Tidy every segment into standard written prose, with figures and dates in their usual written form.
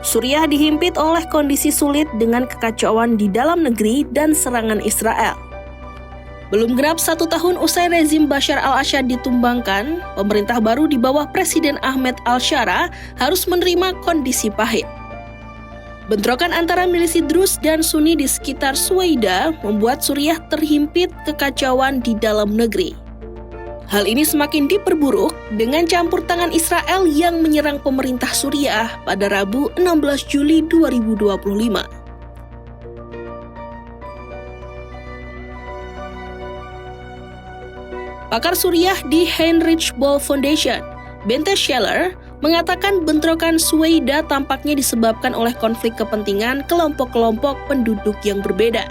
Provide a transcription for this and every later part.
Suriah dihimpit oleh kondisi sulit dengan kekacauan di dalam negeri dan serangan Israel. Belum genap 1 tahun usai rezim Bashar al-Assad ditumbangkan, pemerintah baru di bawah Presiden Ahmed al-Shara harus menerima kondisi pahit. Bentrokan antara milisi Druze dan Sunni di sekitar Suwaida membuat Suriah terhimpit kekacauan di dalam negeri. Hal ini semakin diperburuk dengan campur tangan Israel yang menyerang pemerintah Suriah pada Rabu 16 Juli 2025. Pakar Suriah di Heinrich Böll Foundation, Bente Scheller, mengatakan bentrokan Suwaida tampaknya disebabkan oleh konflik kepentingan kelompok-kelompok penduduk yang berbeda.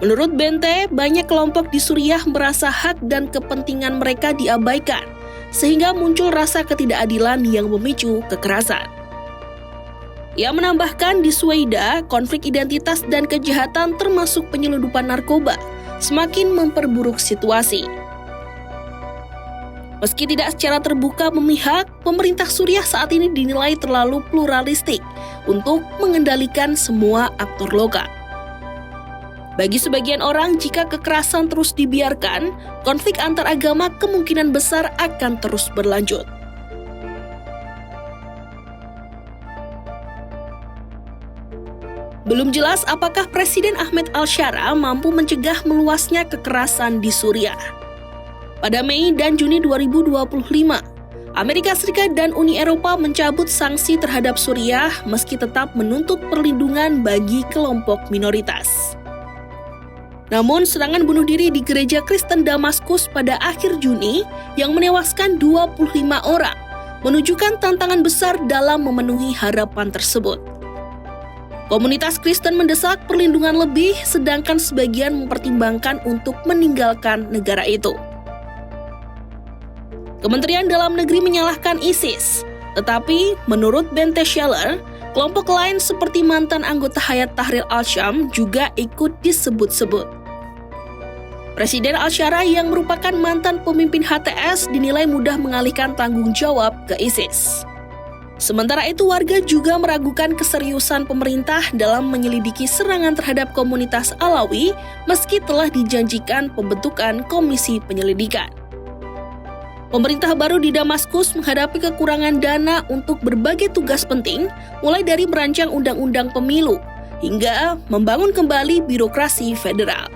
Menurut Bente, banyak kelompok di Suriah merasa hak dan kepentingan mereka diabaikan, sehingga muncul rasa ketidakadilan yang memicu kekerasan. Ia menambahkan di Suwaida, konflik identitas dan kejahatan termasuk penyelundupan narkoba semakin memperburuk situasi. Meski tidak secara terbuka memihak, pemerintah Suriah saat ini dinilai terlalu pluralistik untuk mengendalikan semua aktor lokal. Bagi sebagian orang, jika kekerasan terus dibiarkan, konflik antar agama kemungkinan besar akan terus berlanjut. Belum jelas apakah Presiden Ahmed al-Shara mampu mencegah meluasnya kekerasan di Suriah. Pada Mei dan Juni 2025, Amerika Serikat dan Uni Eropa mencabut sanksi terhadap Suriah meski tetap menuntut perlindungan bagi kelompok minoritas. Namun, serangan bunuh diri di gereja Kristen Damaskus pada akhir Juni yang menewaskan 25 orang menunjukkan tantangan besar dalam memenuhi harapan tersebut. Komunitas Kristen mendesak perlindungan lebih, sedangkan sebagian mempertimbangkan untuk meninggalkan negara itu. Kementerian Dalam Negeri menyalahkan ISIS, tetapi menurut Bente Scheller, kelompok lain seperti mantan anggota Hayat Tahrir al-Syam juga ikut disebut-sebut. Presiden al-Shara yang merupakan mantan pemimpin HTS dinilai mudah mengalihkan tanggung jawab ke ISIS. Sementara itu, warga juga meragukan keseriusan pemerintah dalam menyelidiki serangan terhadap komunitas Alawi meski telah dijanjikan pembentukan komisi penyelidikan. Pemerintah baru di Damaskus menghadapi kekurangan dana untuk berbagai tugas penting, mulai dari merancang undang-undang pemilu hingga membangun kembali birokrasi federal.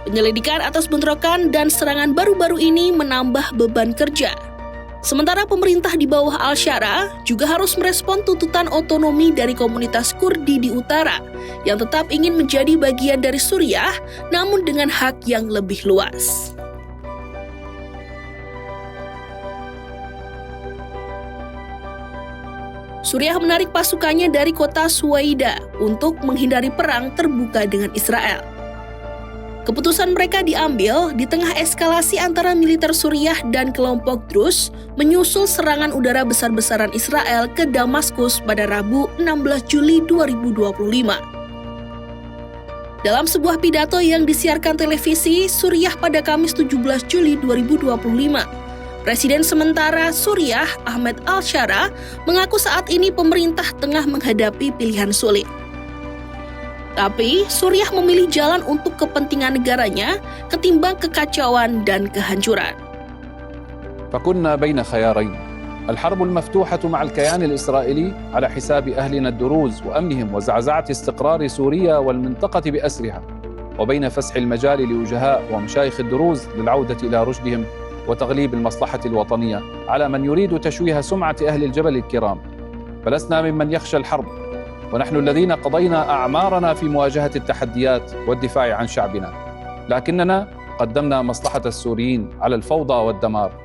Penyelidikan atas bentrokan dan serangan baru-baru ini menambah beban kerja. Sementara pemerintah di bawah al-Shara juga harus merespon tuntutan otonomi dari komunitas Kurdi di utara yang tetap ingin menjadi bagian dari Suriah namun dengan hak yang lebih luas. Suriah menarik pasukannya dari kota Suwaida untuk menghindari perang terbuka dengan Israel. Keputusan mereka diambil di tengah eskalasi antara militer Suriah dan kelompok Druze menyusul serangan udara besar-besaran Israel ke Damaskus pada Rabu 16 Juli 2025. Dalam sebuah pidato yang disiarkan televisi Suriah pada Kamis 17 Juli 2025, Presiden sementara Suriah Ahmed al-Shara mengaku saat ini pemerintah tengah menghadapi pilihan sulit. Tapi, Suriah memilih jalan untuk kepentingan negaranya ketimbang kekacauan dan kehancuran. فكنا بين خيارين، الحرب المفتوحة مع الكيان الإسرائيلي على حساب أهلنا الدروز وأمنهم وزعزعة استقرار سوريا والمنطقة بأسرها، وبين فسح المجال لوجهاء ومشايخ الدروز للعودة إلى رشدهم وتغليب المصلحة الوطنية على من يريد تشويه سمعة أهل الجبل الكرام. فلسنا ممن يخشى الحرب، ونحن الذين قضينا أعمارنا في مواجهة التحديات والدفاع عن شعبنا، لكننا قدمنا مصلحة السوريين على الفوضى والدمار.